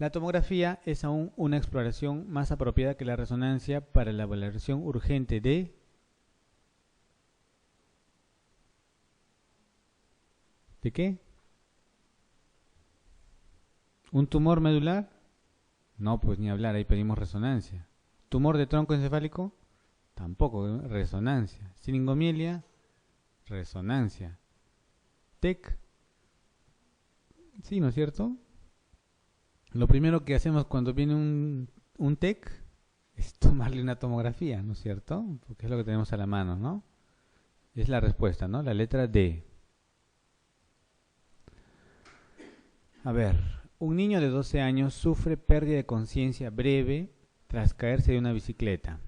La tomografía es aún una exploración más apropiada que la resonancia para la valoración urgente ¿de qué? ¿Un tumor medular? No, pues ni hablar, ahí pedimos resonancia. ¿Tumor de tronco encefálico? Tampoco, resonancia. Siringomiela, resonancia. TEC, sí, ¿no es cierto? Lo primero que hacemos cuando viene un TEC es tomarle una tomografía, ¿no es cierto? Porque es lo que tenemos a la mano, ¿no? Es la respuesta, ¿no? La letra D. A ver, un niño de 12 años sufre pérdida de conciencia breve tras caerse de una bicicleta.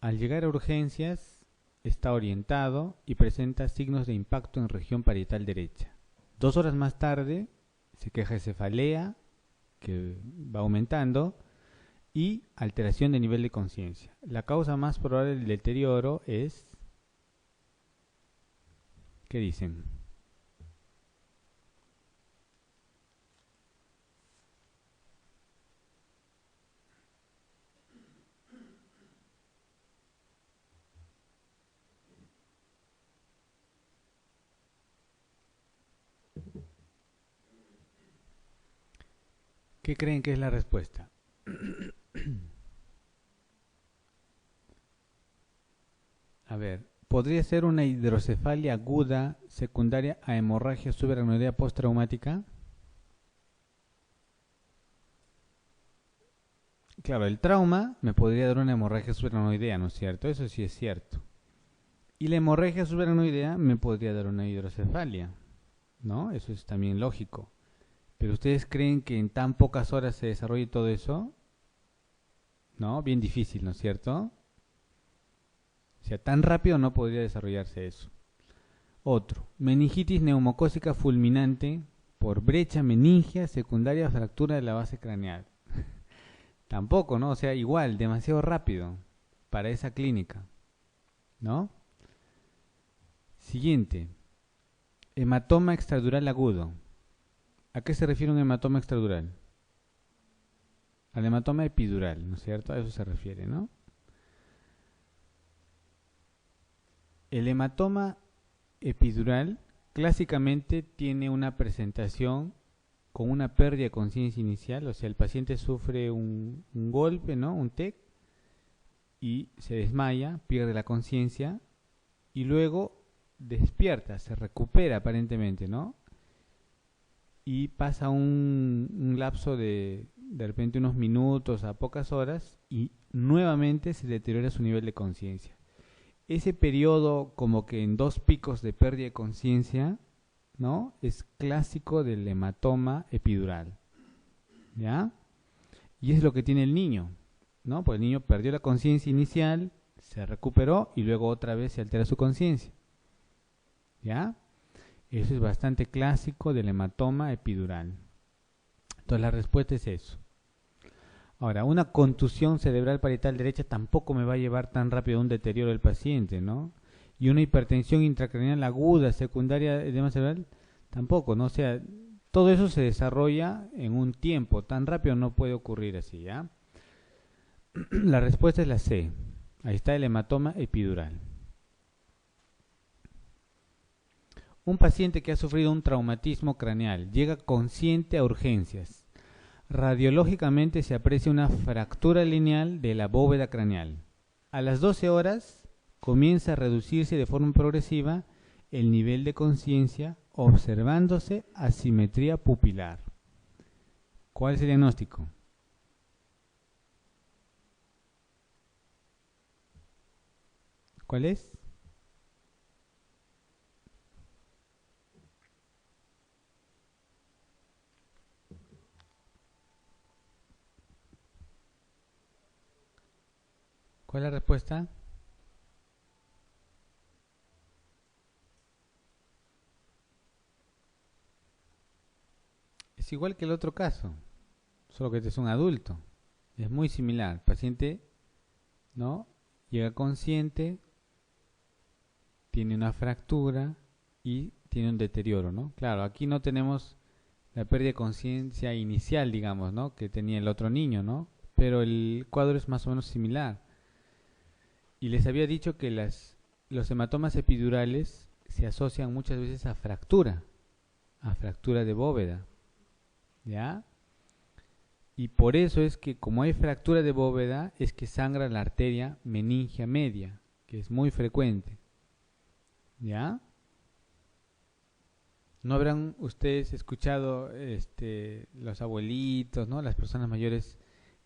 Al llegar a urgencias, está orientado y presenta signos de impacto en región parietal derecha. 2 horas más tarde, se queja de cefalea, que va aumentando, y alteración de nivel de conciencia. La causa más probable del deterioro es... ¿Qué dicen? ¿Qué creen que es la respuesta? A ver, ¿podría ser una hidrocefalia aguda secundaria a hemorragia subaracnoidea postraumática? Claro, el trauma me podría dar una hemorragia subaracnoidea, ¿no es cierto? Eso sí es cierto. Y la hemorragia subaracnoidea me podría dar una hidrocefalia, ¿no? Eso es también lógico. Pero ¿ustedes creen que en tan pocas horas se desarrolle todo eso? ¿No? Bien difícil, ¿no es cierto? O sea, tan rápido no podría desarrollarse eso. Otro, meningitis neumocócica fulminante por brecha meningia secundaria a fractura de la base craneal. Tampoco, ¿no? O sea, igual, demasiado rápido para esa clínica, ¿no? Siguiente, hematoma extradural agudo. ¿A qué se refiere un hematoma extradural? Al hematoma epidural, ¿no es cierto? A eso se refiere, ¿no? El hematoma epidural clásicamente tiene una presentación con una pérdida de conciencia inicial, o sea, el paciente sufre un golpe, ¿no? Un TEC, y se desmaya, pierde la conciencia, y luego despierta, se recupera aparentemente, ¿no? Y pasa un lapso de repente unos minutos a pocas horas, y nuevamente se deteriora su nivel de conciencia. Ese periodo como que en 2 picos de pérdida de conciencia, ¿no? Es clásico del hematoma epidural, ¿ya? Y es lo que tiene el niño, ¿no? Porque el niño perdió la conciencia inicial, se recuperó y luego otra vez se altera su conciencia, ¿ya? Eso es bastante clásico del hematoma epidural. Entonces la respuesta es eso. Ahora, una contusión cerebral parietal derecha tampoco me va a llevar tan rápido a un deterioro del paciente, ¿no? Y una hipertensión intracraneal aguda secundaria de edema cerebral tampoco, ¿no? O sea, todo eso se desarrolla en un tiempo, tan rápido no puede ocurrir así, ¿ya? La respuesta es la C. Ahí está el hematoma epidural. Un paciente que ha sufrido un traumatismo craneal llega consciente a urgencias. Radiológicamente se aprecia una fractura lineal de la bóveda craneal. A las 12 horas comienza a reducirse de forma progresiva el nivel de conciencia, observándose asimetría pupilar. ¿Cuál es el diagnóstico? ¿Cuál es? ¿Cuál es la respuesta? Es igual que el otro caso, solo que este es un adulto. Es muy similar. El paciente, ¿no? Llega consciente, tiene una fractura y tiene un deterioro, ¿no? Claro, aquí no tenemos la pérdida de conciencia inicial, digamos, ¿no? Que tenía el otro niño, ¿no? Pero el cuadro es más o menos similar. Y les había dicho que los hematomas epidurales se asocian muchas veces a fractura de bóveda, ¿ya? Y por eso es que como hay fractura de bóveda, es que sangra la arteria meningia media, que es muy frecuente, ¿ya? ¿No habrán ustedes escuchado los abuelitos, ¿no? Las personas mayores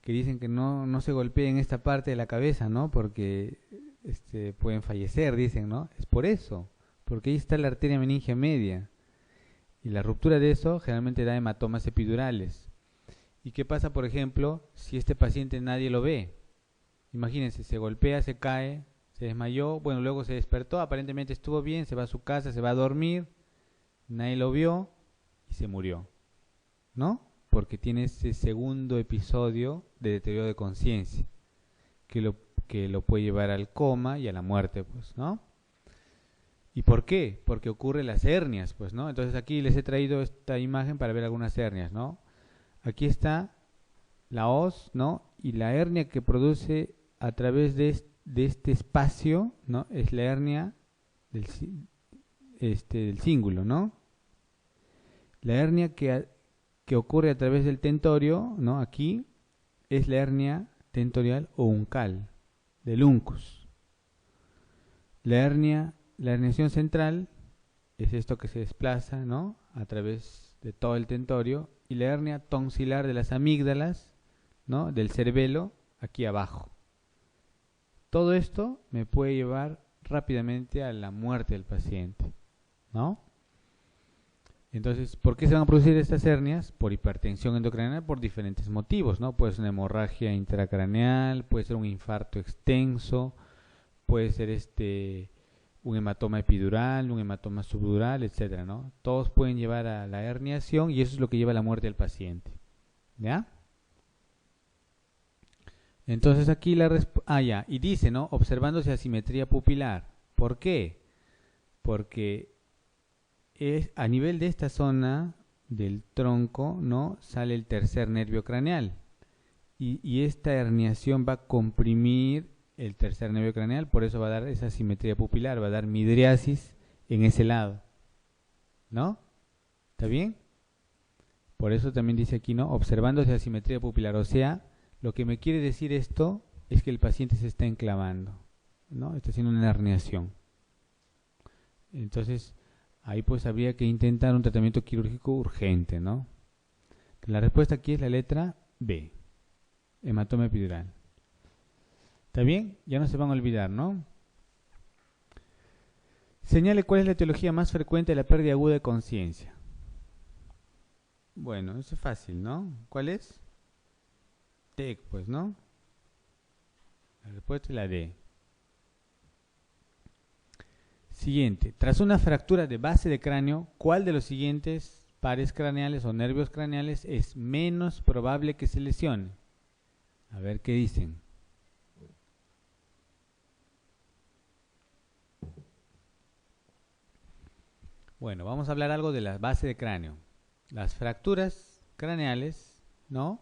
que dicen que no se golpeen esta parte de la cabeza, ¿no? Porque pueden fallecer, dicen, ¿no? Es por eso, porque ahí está la arteria meningia media. Y la ruptura de eso generalmente da hematomas epidurales. ¿Y qué pasa, por ejemplo, si este paciente nadie lo ve? Imagínense, se golpea, se cae, se desmayó, bueno, luego se despertó, aparentemente estuvo bien, se va a su casa, se va a dormir, nadie lo vio y se murió, ¿no? Porque tiene ese segundo episodio de deterioro de conciencia que lo puede llevar al coma y a la muerte, pues, ¿no? ¿Y por qué? Porque ocurren las hernias, pues, ¿no? Entonces aquí les he traído esta imagen para ver algunas hernias, ¿no? Aquí está la hoz, ¿no? Y la hernia que produce a través de este espacio, ¿no? Es la hernia del cíngulo, ¿no? La hernia que ocurre a través del tentorio, ¿no? Aquí es la hernia tentorial o uncal, del uncus. La herniación central es esto que se desplaza, ¿no? A través de todo el tentorio. Y la hernia tonsilar de las amígdalas, ¿no? Del cerebelo, aquí abajo. Todo esto me puede llevar rápidamente a la muerte del paciente, ¿no? Entonces, ¿por qué se van a producir estas hernias? Por hipertensión endocrinal, por diferentes motivos, ¿no? Puede ser una hemorragia intracraneal, puede ser un infarto extenso, puede ser un hematoma epidural, un hematoma subdural, etcétera, ¿no? Todos pueden llevar a la herniación y eso es lo que lleva a la muerte del paciente, ¿ya? Entonces aquí ya, y dice, ¿no? Observándose asimetría pupilar. ¿Por qué? Porque a nivel de esta zona del tronco, ¿no? Sale el tercer nervio craneal y esta herniación va a comprimir el tercer nervio craneal, por eso va a dar esa asimetría pupilar, va a dar midriasis en ese lado, ¿no? ¿Está bien? Por eso también dice aquí, ¿no? Observándose asimetría pupilar, o sea, lo que me quiere decir esto es que el paciente se está enclavando, ¿no? Está haciendo una herniación. Entonces, ahí pues habría que intentar un tratamiento quirúrgico urgente, ¿no? La respuesta aquí es la letra B, hematoma epidural. ¿Está bien? Ya no se van a olvidar, ¿no? Señale cuál es la etiología más frecuente de la pérdida aguda de conciencia. Bueno, eso es fácil, ¿no? ¿Cuál es? TEC, pues, ¿no? La respuesta es la D. Siguiente. Tras una fractura de base de cráneo, ¿cuál de los siguientes pares craneales o nervios craneales es menos probable que se lesione? A ver qué dicen. Bueno, vamos a hablar algo de la base de cráneo. Las fracturas craneales, ¿no?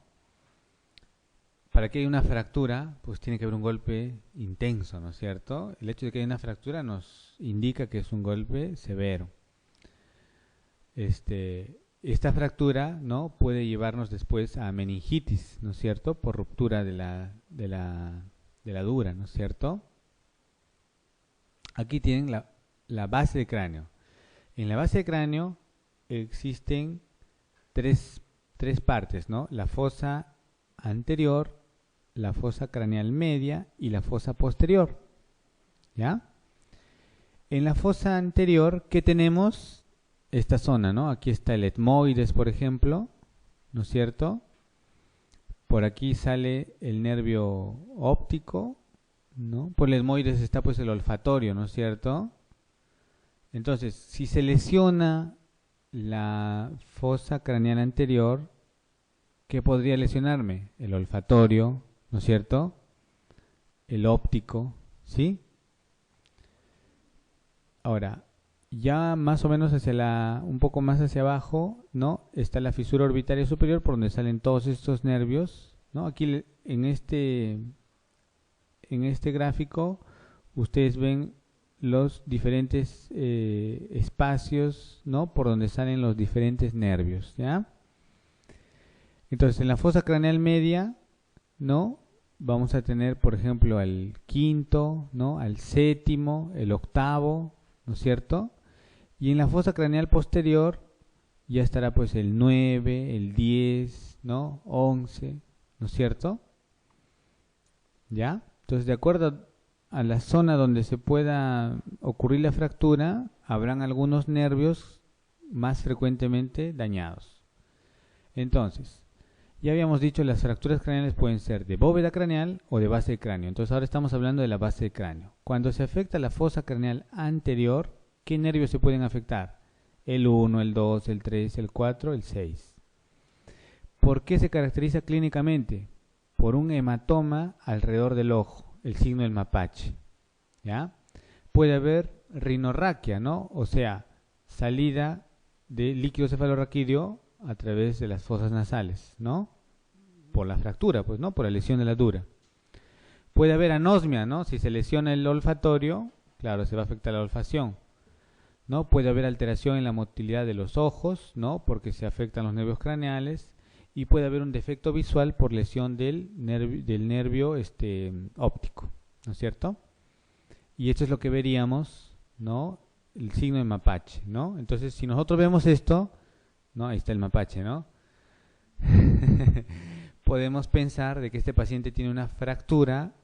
Para que haya una fractura, pues tiene que haber un golpe intenso, ¿no es cierto? El hecho de que haya una fractura nos indica que es un golpe severo. Esta fractura, ¿no? Puede llevarnos después a meningitis, ¿no es cierto? Por ruptura de la dura, ¿no es cierto? Aquí tienen la base de cráneo. En la base de cráneo existen tres partes, ¿no? La fosa anterior, la fosa craneal media y la fosa posterior, ¿ya? En la fosa anterior, ¿qué tenemos? Esta zona, ¿no? Aquí está el etmoides, por ejemplo, ¿no es cierto? Por aquí sale el nervio óptico, ¿no? Por el etmoides está pues el olfatorio, ¿no es cierto? Entonces, si se lesiona la fosa craneal anterior, ¿qué podría lesionarme? El olfatorio, ¿no es cierto? El óptico, ¿sí? Ahora, Ya más o menos un poco más hacia abajo, ¿no? Está la fisura orbitaria superior por donde salen todos estos nervios, ¿no? Aquí en este gráfico ustedes ven los diferentes espacios, ¿no? Por donde salen los diferentes nervios, ¿ya? Entonces, en la fosa craneal media, ¿no? Vamos a tener, por ejemplo, al quinto, ¿no? Al séptimo, el octavo, ¿no es cierto? Y en la fosa craneal posterior ya estará pues el 9, el 10, ¿no? 11, ¿no es cierto? ¿Ya? Entonces, de acuerdo a la zona donde se pueda ocurrir la fractura, habrán algunos nervios más frecuentemente dañados. Entonces, ya habíamos dicho, las fracturas craneales pueden ser de bóveda craneal o de base de cráneo. Entonces ahora estamos hablando de la base de cráneo. Cuando se afecta la fosa craneal anterior, ¿qué nervios se pueden afectar? El 1, el 2, el 3, el 4, el 6. ¿Por qué se caracteriza clínicamente? Por un hematoma alrededor del ojo, el signo del mapache. ¿Ya? Puede haber rinorraquia, ¿no? O sea, salida de líquido cefalorraquídeo a través de las fosas nasales, ¿no? Por la fractura, pues, ¿no? Por la lesión de la dura. Puede haber anosmia, ¿no? Si se lesiona el olfatorio, claro, se va a afectar la olfacción, ¿no? Puede haber alteración en la motilidad de los ojos, ¿no? Porque se afectan los nervios craneales. Y puede haber un defecto visual por lesión del nervio óptico, ¿no es cierto? Y esto es lo que veríamos, ¿no? El signo de mapache, ¿no? Entonces, si nosotros vemos esto, ¿no? Ahí está el mapache, ¿no? Podemos pensar de que este paciente tiene una fractura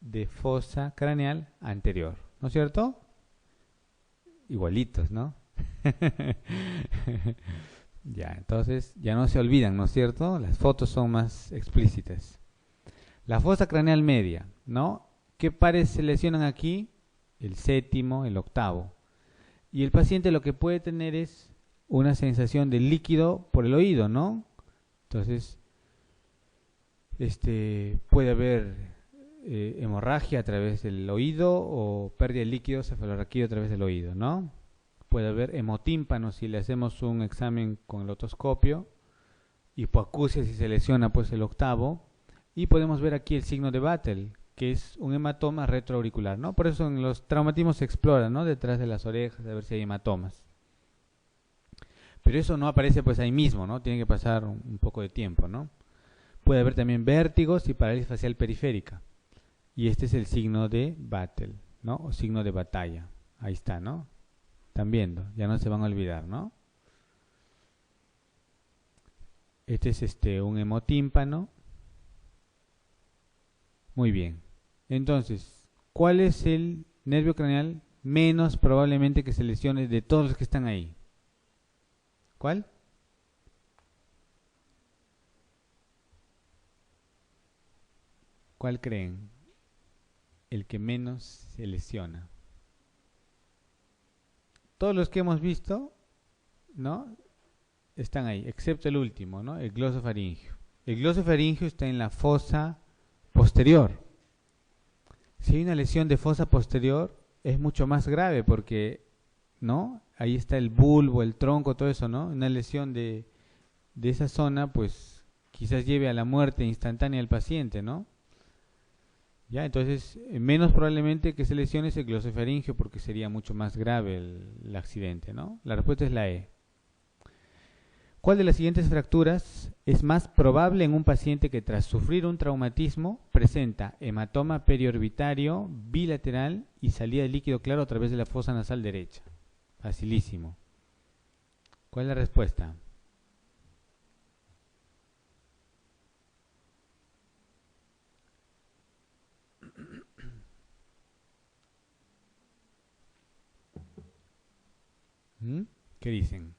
de fosa craneal anterior, ¿no es cierto? Igualitos, ¿no? Ya, entonces ya no se olvidan, ¿no es cierto? Las fotos son más explícitas. La fosa craneal media, ¿no? ¿Qué pares se lesionan aquí? El séptimo, el octavo. Y el paciente lo que puede tener es una sensación de líquido por el oído, ¿no? Entonces, puede haber hemorragia a través del oído o pérdida de líquido cefalorraquídeo a través del oído, ¿no? Puede haber hemotímpano si le hacemos un examen con el otoscopio, hipoacusia si se lesiona pues el octavo, y podemos ver aquí el signo de Battle, que es un hematoma retroauricular, ¿no? Por eso en los traumatismos se explora, ¿no? Detrás de las orejas, a ver si hay hematomas. Pero eso no aparece pues ahí mismo, ¿no? Tiene que pasar un poco de tiempo, ¿no? Puede haber también vértigos y parálisis facial periférica. Y este es el signo de Battle, ¿no? O signo de batalla. Ahí está, ¿no? Están viendo, ya no se van a olvidar, ¿no? Este es un hemotímpano. Muy bien. Entonces, ¿cuál es el nervio craneal menos probablemente que se lesione de todos los que están ahí? ¿Cuál? ¿Cuál creen? El que menos se lesiona. Todos los que hemos visto, ¿no? Están ahí, excepto el último, ¿no? El glosofaringio. El glosofaringio está en la fosa posterior. Si hay una lesión de fosa posterior, es mucho más grave porque, ¿no? Ahí está el bulbo, el tronco, todo eso, ¿no? Una lesión de esa zona, pues quizás lleve a la muerte instantánea del paciente, ¿no? Ya, entonces, menos probablemente que se lesione ese glosofaringio porque sería mucho más grave el accidente, ¿no? La respuesta es la E. ¿Cuál de las siguientes fracturas es más probable en un paciente que tras sufrir un traumatismo presenta hematoma periorbitario bilateral y salida de líquido claro a través de la fosa nasal derecha? Facilísimo. ¿Cuál es la respuesta? ¿Qué dicen?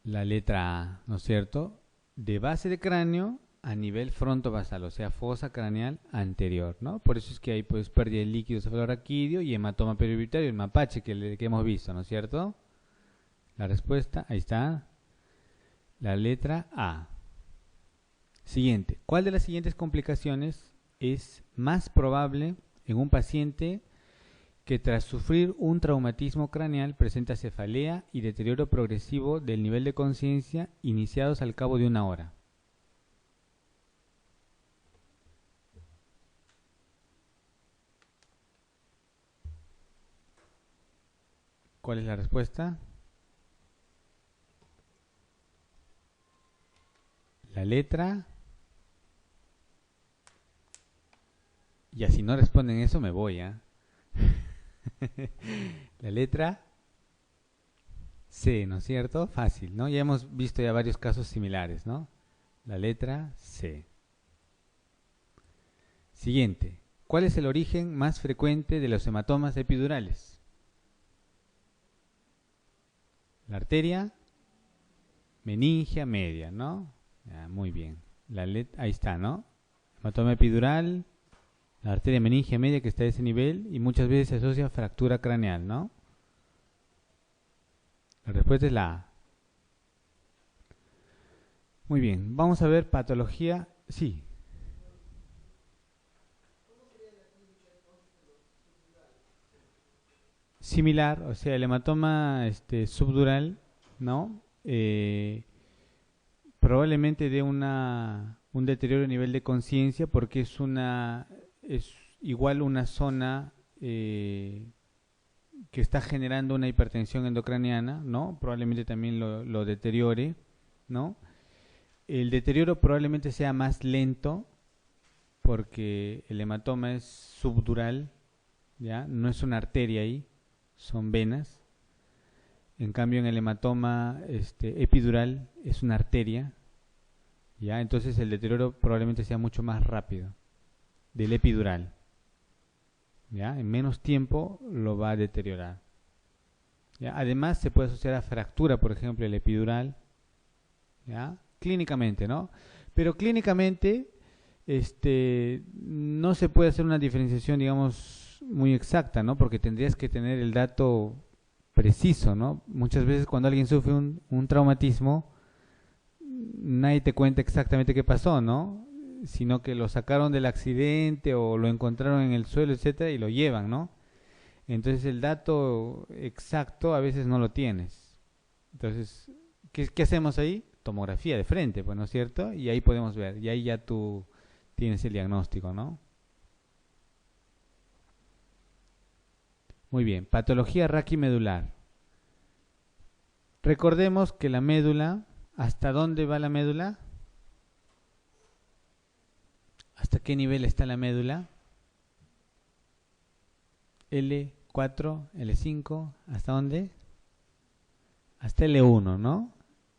La letra A, ¿no es cierto? De base de cráneo a nivel frontovasal, o sea, fosa craneal anterior, ¿no? Por eso es que hay pues pérdida de líquido cefalorraquídeo y hematoma periorbitario, el mapache que hemos visto, ¿no es cierto? La respuesta, ahí está, la letra A. Siguiente, ¿cuál de las siguientes complicaciones es más probable en un paciente que tras sufrir un traumatismo craneal presenta cefalea y deterioro progresivo del nivel de conciencia iniciados al cabo de 1 hora. ¿Cuál es la respuesta? La letra. Y así no responden eso, me voy, ¿eh? La letra C, ¿no es cierto? Fácil, ¿no? Ya hemos visto ya varios casos similares, ¿no? La letra C. Siguiente. ¿Cuál es el origen más frecuente de los hematomas epidurales? La arteria meningia media, ¿no? Muy bien. Ahí está, ¿no? Hematoma epidural, la arteria meningia media que está a ese nivel y muchas veces se asocia a fractura craneal, ¿no? La respuesta es la A. Muy bien, vamos a ver patología. Sí. Similar, o sea, el hematoma subdural, ¿no? Probablemente dé un deterioro a nivel de conciencia porque es igual una zona que está generando una hipertensión endocraniana, ¿no? Probablemente también lo deteriore, ¿no? El deterioro probablemente sea más lento porque el hematoma es subdural, ¿ya? No es una arteria ahí, son venas. En cambio, en el hematoma epidural es una arteria, ¿ya? Entonces el deterioro probablemente sea mucho más rápido del epidural, ¿ya? En menos tiempo lo va a deteriorar, ¿ya? Además se puede asociar a fractura, por ejemplo, el epidural, ¿ya? Clínicamente, ¿no? Pero clínicamente no se puede hacer una diferenciación, digamos, muy exacta, ¿no? Porque tendrías que tener el dato preciso, ¿no? Muchas veces cuando alguien sufre un traumatismo, nadie te cuenta exactamente qué pasó, ¿no? Sino que lo sacaron del accidente o lo encontraron en el suelo, etcétera, y lo llevan, ¿no? Entonces el dato exacto a veces no lo tienes. Entonces, ¿qué hacemos ahí? Tomografía de frente, pues, ¿no es cierto? Y ahí podemos ver, y ahí ya tú tienes el diagnóstico, ¿no? Muy bien, patología raquimedular. Recordemos que la médula, ¿hasta dónde va la médula? ¿Hasta qué nivel está la médula? L4, L5, ¿hasta dónde? Hasta L1, ¿no?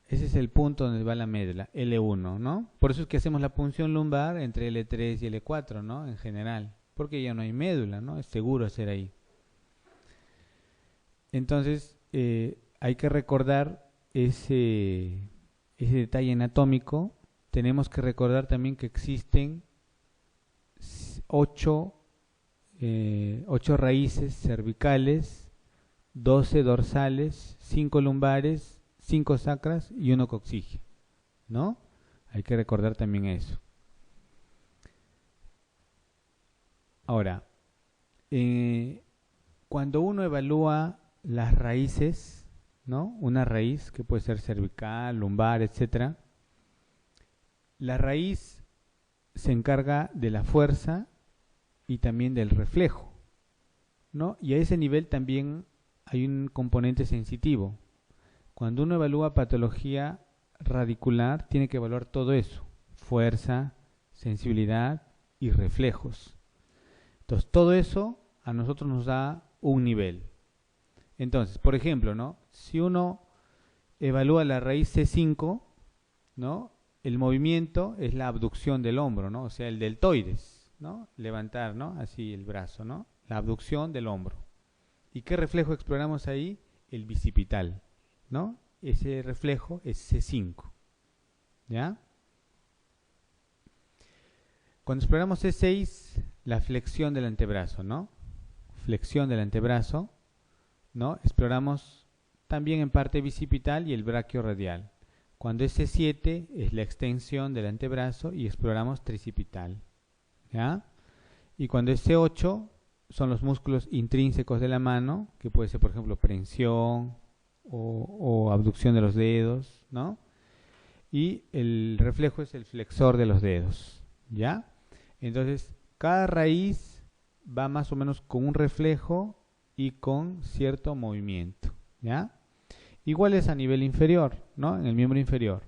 Ese es el punto donde va la médula, L1, ¿no? Por eso es que hacemos la punción lumbar entre L3 y L4, ¿no? En general, porque ya no hay médula, ¿no? Es seguro hacer ahí. Entonces, hay que recordar ese detalle anatómico. Tenemos que recordar también que existen 8 raíces cervicales, 12 dorsales, 5 lumbares, 5 sacras y 1 coxígeo, ¿no? Hay que recordar también eso. Ahora, cuando uno evalúa las raíces, ¿no? Una raíz que puede ser cervical, lumbar, etcétera. La raíz se encarga de la fuerza y también del reflejo, ¿no? Y a ese nivel también hay un componente sensitivo. Cuando uno evalúa patología radicular, tiene que evaluar todo eso: fuerza, sensibilidad y reflejos. Entonces, todo eso a nosotros nos da un nivel. Entonces, por ejemplo, ¿no? Si uno evalúa la raíz C5, ¿no? El movimiento es la abducción del hombro, ¿no? O sea, el deltoides, ¿no? Levantar, ¿no? Así el brazo, ¿no? La abducción del hombro. ¿Y qué reflejo exploramos ahí? El bicipital, ¿no? Ese reflejo es C5, ¿ya? Cuando exploramos C6, la flexión del antebrazo, ¿no? Flexión del antebrazo, ¿no? Exploramos también en parte bicipital y el braquio radial. Cuando es C7 es la extensión del antebrazo y exploramos tricipital, ¿ya? Y cuando es C8 son los músculos intrínsecos de la mano, que puede ser, por ejemplo, prensión o abducción de los dedos, ¿no? Y el reflejo es el flexor de los dedos, ¿ya? Entonces, cada raíz va más o menos con un reflejo y con cierto movimiento, ¿ya? Igual es a nivel inferior, ¿no? En el miembro inferior.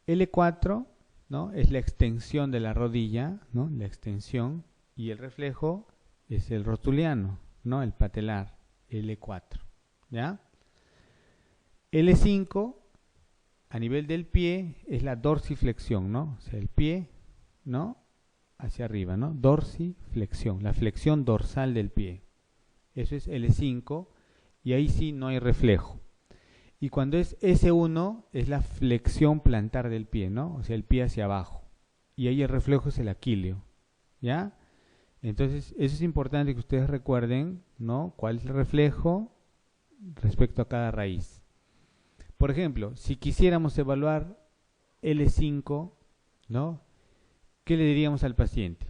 L4, ¿no? Es la extensión de la rodilla, ¿no? La extensión, y el reflejo es el rotuliano, ¿no? El patelar, L4, ¿ya? L5, a nivel del pie, es la dorsiflexión, ¿no? O sea, el pie, ¿no? Hacia arriba, ¿no? Dorsiflexión, la flexión dorsal del pie. Eso es L5, y ahí sí no hay reflejo. Y cuando es S1, es la flexión plantar del pie, ¿no? O sea, el pie hacia abajo. Y ahí el reflejo es el aquileo, ¿ya? Entonces, eso es importante que ustedes recuerden, ¿no? ¿Cuál es el reflejo respecto a cada raíz? Por ejemplo, si quisiéramos evaluar L5, ¿no? ¿Qué le diríamos al paciente?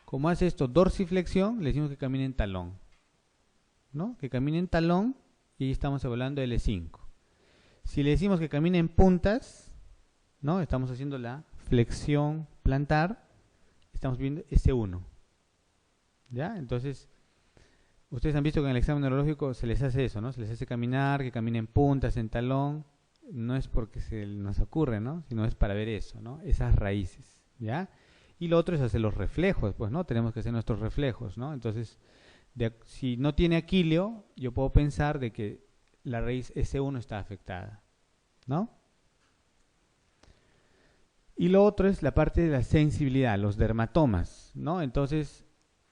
Como hace esto dorsiflexión, le decimos que camine en talón, ¿no? Que camine en talón, y ahí estamos evaluando L5. Si le decimos que camine en puntas, ¿no? Estamos haciendo la flexión plantar, estamos viendo S1, ¿ya? Entonces, ustedes han visto que en el examen neurológico se les hace eso, ¿no? Se les hace caminar, que caminen en puntas, en talón. No es porque se nos ocurre, ¿no? Sino es para ver eso, ¿no? Esas raíces, ¿ya? Y lo otro es hacer los reflejos, pues, ¿no? Tenemos que hacer nuestros reflejos, ¿no? Entonces, si no tiene aquileo, yo puedo pensar de que la raíz S1 está afectada, ¿no? Y lo otro es la parte de la sensibilidad, los dermatomas, ¿no? Entonces,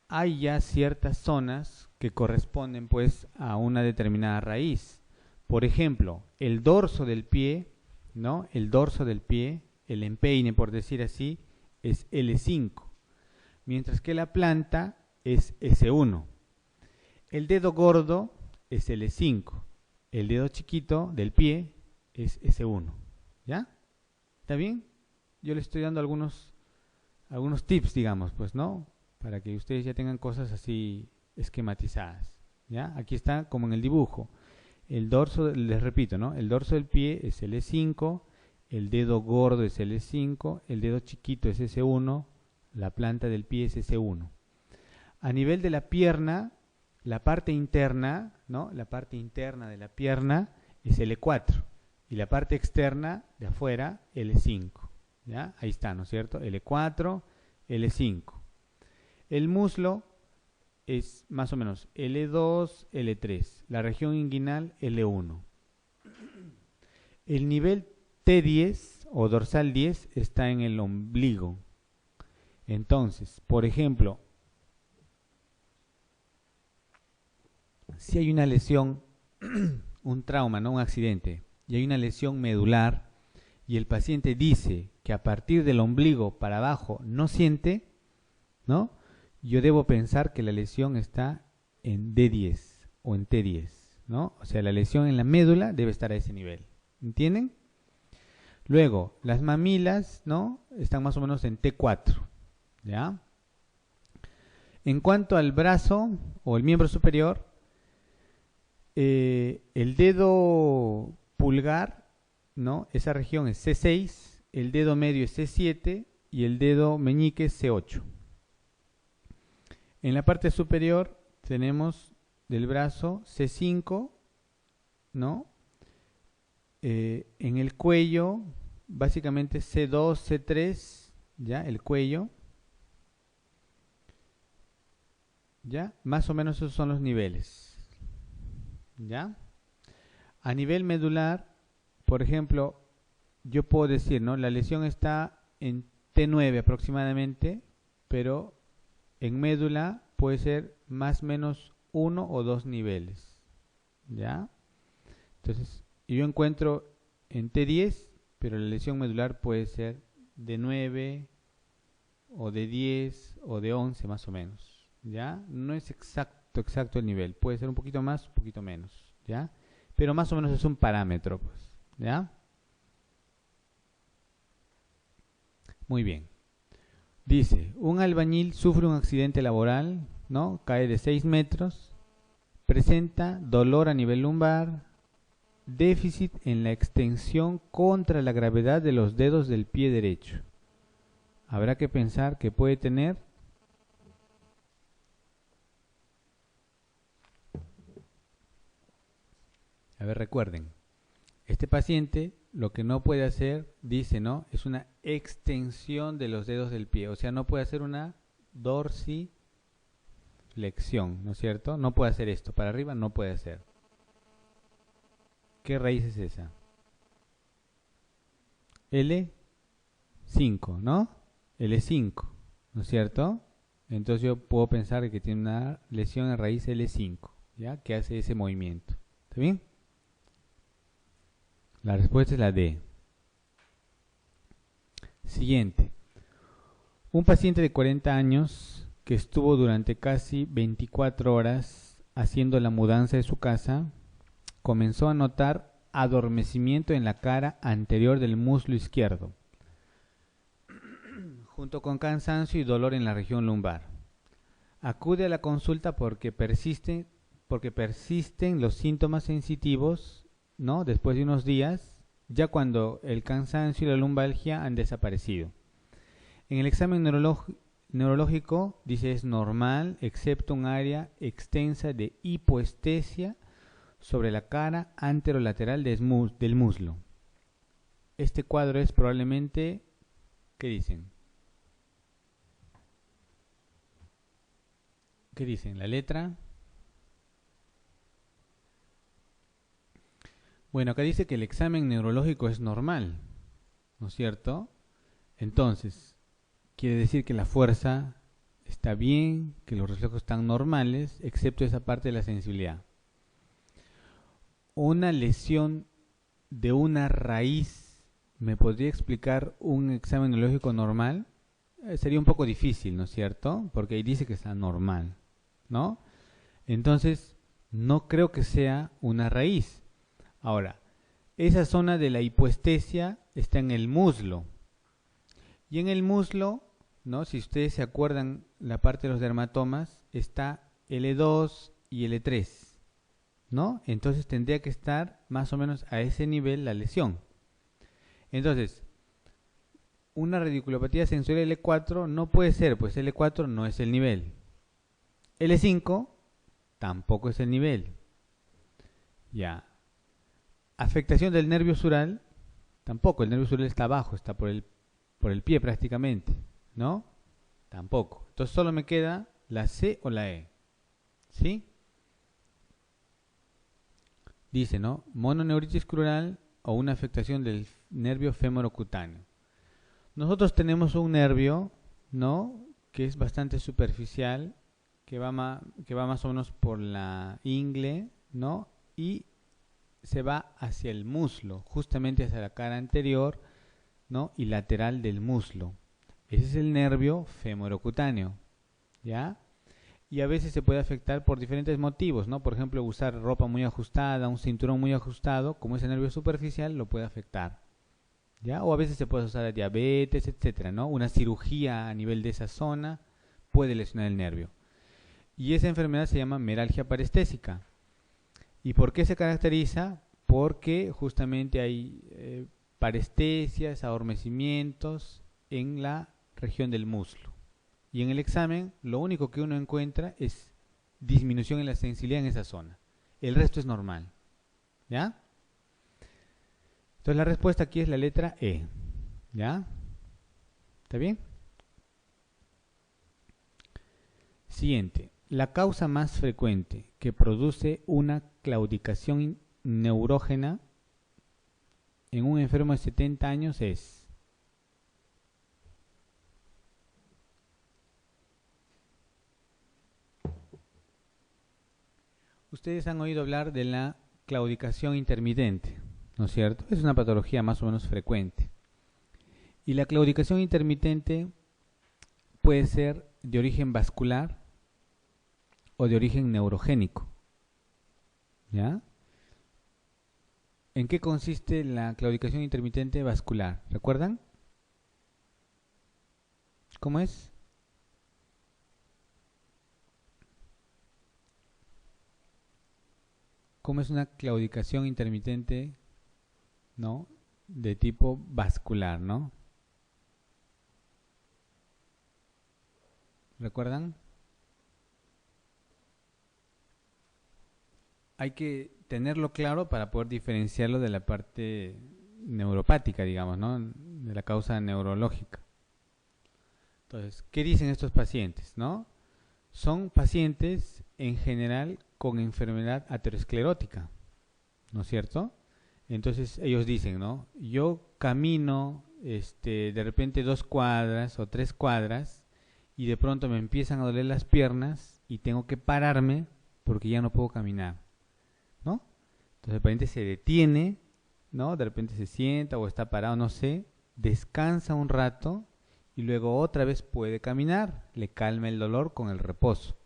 hay ya ciertas zonas que corresponden, pues, a una determinada raíz. Por ejemplo, el dorso del pie, ¿no? El dorso del pie, el empeine, por decir así, es L5, mientras que la planta es S1. El dedo gordo es L5, el dedo chiquito del pie es S1, ¿ya? ¿Está bien? Yo les estoy dando algunos tips, digamos, pues, ¿no? Para que ustedes ya tengan cosas así esquematizadas, ¿ya? Aquí está como en el dibujo. El dorso, les repito, ¿no? El dorso del pie es L5, el dedo gordo es L5, el dedo chiquito es S1, la planta del pie es S1. A nivel de la pierna, la parte interna, ¿no? La parte interna de la pierna es L4 y la parte externa de afuera L5, ¿ya? Ahí está, ¿no es cierto? L4, L5. El muslo es más o menos L2, L3. La región inguinal, L1. El nivel T10 o dorsal 10 está en el ombligo. Entonces, por ejemplo, si hay una lesión, un trauma, no un accidente, y hay una lesión medular, y el paciente dice que a partir del ombligo para abajo no siente, ¿no? Yo debo pensar que la lesión está en D10 o en T10, ¿no? O sea, la lesión en la médula debe estar a ese nivel. ¿Entienden? Luego, las mamilas, ¿no? Están más o menos en T4, ¿ya? En cuanto al brazo o el miembro superior, el dedo pulgar, ¿no? Esa región es C6, el dedo medio es C7 y el dedo meñique es C8. En la parte superior tenemos del brazo C5, ¿no? En el cuello, básicamente C2, C3, ¿ya? El cuello, ¿ya? Más o menos esos son los niveles, ¿ya? A nivel medular, por ejemplo, yo puedo decir, ¿no? La lesión está en T9 aproximadamente, pero en médula puede ser más o menos 1 o 2 niveles, ¿ya? Entonces, yo encuentro en T10, pero la lesión medular puede ser de 9 o de 10 o de 11 más o menos, ¿ya? No es exacto el nivel, puede ser un poquito más, un poquito menos, ¿ya? Pero más o menos es un parámetro, pues, ¿ya? Muy bien. Dice, un albañil sufre un accidente laboral, ¿no? Cae de 6 metros, presenta dolor a nivel lumbar, déficit en la extensión contra la gravedad de los dedos del pie derecho. Habrá que pensar que puede tener recuerden, este paciente lo que no puede hacer, dice, ¿no? Es una extensión de los dedos del pie, o sea, no puede hacer una dorsiflexión, ¿no es cierto? No puede hacer esto, para arriba no puede hacer. ¿Qué raíz es esa? L5, ¿no? L5, ¿no es cierto? Entonces yo puedo pensar que tiene una lesión en raíz L5, ¿ya? Que hace ese movimiento. ¿Está bien? La respuesta es la D. Siguiente. Un paciente de 40 años que estuvo durante casi 24 horas haciendo la mudanza de su casa, comenzó a notar adormecimiento en la cara anterior del muslo izquierdo, junto con cansancio y dolor en la región lumbar. Acude a la consulta porque persisten los síntomas sensitivos, ¿no? Después de unos días, ya cuando el cansancio y la lumbalgia han desaparecido. En el examen neurológico dice es normal, excepto un área extensa de hipoestesia sobre la cara anterolateral del muslo. Este cuadro es probablemente, ¿qué dicen? ¿Qué dicen? La letra. Bueno, acá dice que el examen neurológico es normal, ¿no es cierto? Entonces, quiere decir que la fuerza está bien, que los reflejos están normales, excepto esa parte de la sensibilidad. Una lesión de una raíz, ¿me podría explicar un examen neurológico normal? Sería un poco difícil, ¿no es cierto? Porque ahí dice que está normal, ¿no? Entonces, no creo que sea una raíz. Ahora, esa zona de la hipoestesia está en el muslo. Y en el muslo, ¿no? Si ustedes se acuerdan, la parte de los dermatomas está L2 y L3, ¿no? Entonces tendría que estar más o menos a ese nivel la lesión. Entonces, una radiculopatía sensorial L4 no puede ser, pues L4 no es el nivel. L5 tampoco es el nivel. Ya. Afectación del nervio sural, tampoco, el nervio sural está abajo, está por el pie prácticamente, ¿no? Tampoco. Entonces solo me queda la C o la E, ¿sí? Dice, ¿no? Mononeuritis crural o una afectación del nervio femorocutáneo. Nosotros tenemos un nervio, ¿no? Que es bastante superficial, que va más o menos por la ingle, ¿no? Y se va hacia el muslo, justamente hacia la cara anterior, ¿no? Y lateral del muslo. Ese es el nervio femorocutáneo, ¿ya? Y a veces se puede afectar por diferentes motivos, ¿no? Por ejemplo, usar ropa muy ajustada, un cinturón muy ajustado, como ese nervio superficial, lo puede afectar, ¿ya? O a veces se puede usar diabetes, etcétera, ¿no? Una cirugía a nivel de esa zona puede lesionar el nervio. Y esa enfermedad se llama meralgia parestésica. ¿Y por qué se caracteriza? Porque justamente hay parestesias, adormecimientos en la región del muslo. Y en el examen lo único que uno encuentra es disminución en la sensibilidad en esa zona. El resto es normal. ¿Ya? Entonces la respuesta aquí es la letra E. ¿Ya? ¿Está bien? Siguiente. La causa más frecuente que produce una claudicación neurógena en un enfermo de 70 años es... Ustedes han oído hablar de la claudicación intermitente, ¿no es cierto? Es una patología más o menos frecuente. Y la claudicación intermitente puede ser de origen vascular o de origen neurogénico. ¿Ya? ¿En qué consiste la claudicación intermitente vascular? ¿Recuerdan? ¿Cómo es? ¿Cómo es una claudicación intermitente, ¿no? De tipo vascular, ¿no? ¿Recuerdan? Hay que tenerlo claro para poder diferenciarlo de la parte neuropática, digamos, ¿no? De la causa neurológica. Entonces, ¿qué dicen estos pacientes, no? Son pacientes en general con enfermedad aterosclerótica, ¿no es cierto? Entonces ellos dicen, ¿no? Yo camino de repente 2 cuadras o 3 cuadras y de pronto me empiezan a doler las piernas y tengo que pararme porque ya no puedo caminar, ¿no? Entonces el paciente se detiene, ¿no? De repente se sienta o está parado, no sé, descansa un rato y luego otra vez puede caminar, le calma el dolor con el reposo.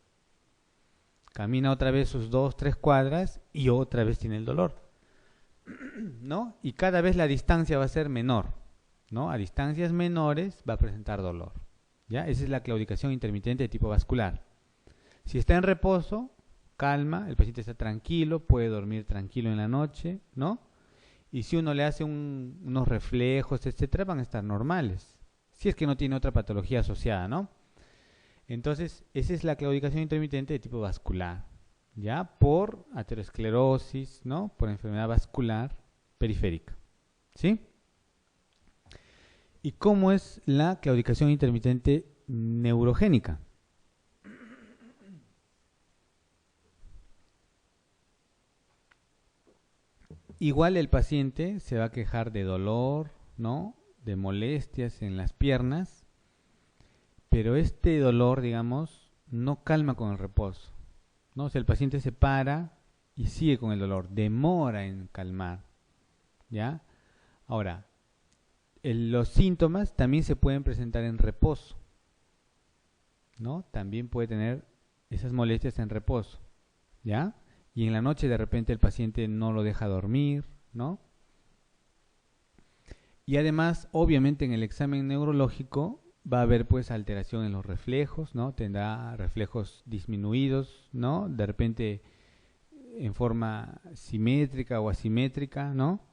Camina otra vez sus 2, 3 cuadras y otra vez tiene el dolor, ¿no? Y cada vez la distancia va a ser menor, ¿no? A distancias menores va a presentar dolor, ¿ya? Esa es la claudicación intermitente de tipo vascular. Si está en reposo, calma, el paciente está tranquilo, puede dormir tranquilo en la noche, ¿no? Y si uno le hace unos reflejos, etcétera, van a estar normales, si es que no tiene otra patología asociada, ¿no? Entonces, esa es la claudicación intermitente de tipo vascular, ¿ya? Por aterosclerosis, ¿no? Por enfermedad vascular periférica, ¿sí? ¿Y cómo es la claudicación intermitente neurogénica? Igual el paciente se va a quejar de dolor, ¿no? De molestias en las piernas, pero este dolor, digamos, no calma con el reposo, ¿no? O sea, el paciente se para y sigue con el dolor, demora en calmar, ¿ya? Ahora, los síntomas también se pueden presentar en reposo, ¿no? También puede tener esas molestias en reposo, ¿ya? Y en la noche de repente el paciente no lo deja dormir, ¿no? Y además, obviamente en el examen neurológico va a haber pues alteración en los reflejos, ¿no? Tendrá reflejos disminuidos, ¿no? De repente en forma simétrica o asimétrica, ¿no?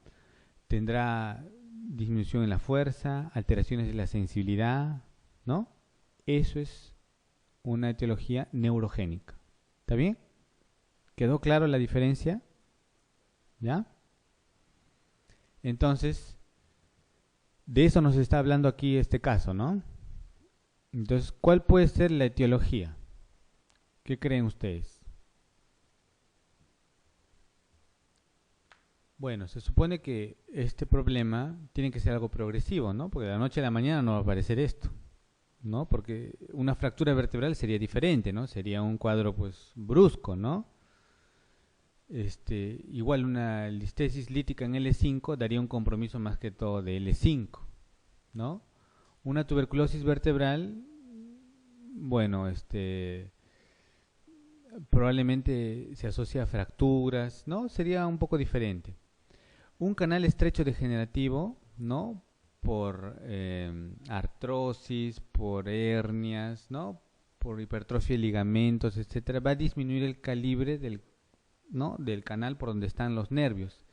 Tendrá disminución en la fuerza, alteraciones de la sensibilidad, ¿no? Eso es una etiología neurogénica. ¿Está bien? ¿Quedó claro la diferencia? ¿Ya? Entonces, de eso nos está hablando aquí este caso, ¿no? Entonces, ¿cuál puede ser la etiología? ¿Qué creen ustedes? Bueno, se supone que este problema tiene que ser algo progresivo, ¿no? Porque de la noche a la mañana no va a aparecer esto, ¿no? Porque una fractura vertebral sería diferente, ¿no? Sería un cuadro, pues, brusco, ¿no? Igual una listesis lítica en L5 daría un compromiso más que todo de L5, ¿no? Una tuberculosis vertebral, bueno, probablemente se asocia a fracturas, ¿no? Sería un poco diferente. Un canal estrecho degenerativo, ¿no? Por artrosis, por hernias, ¿no? Por hipertrofia de ligamentos, etcétera, va a disminuir el calibre ¿no? del canal por donde están los nervios.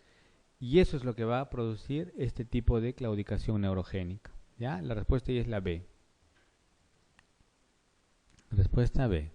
Y eso es lo que va a producir este tipo de claudicación neurogénica, ¿ya? La respuesta ahí es la B. Respuesta B.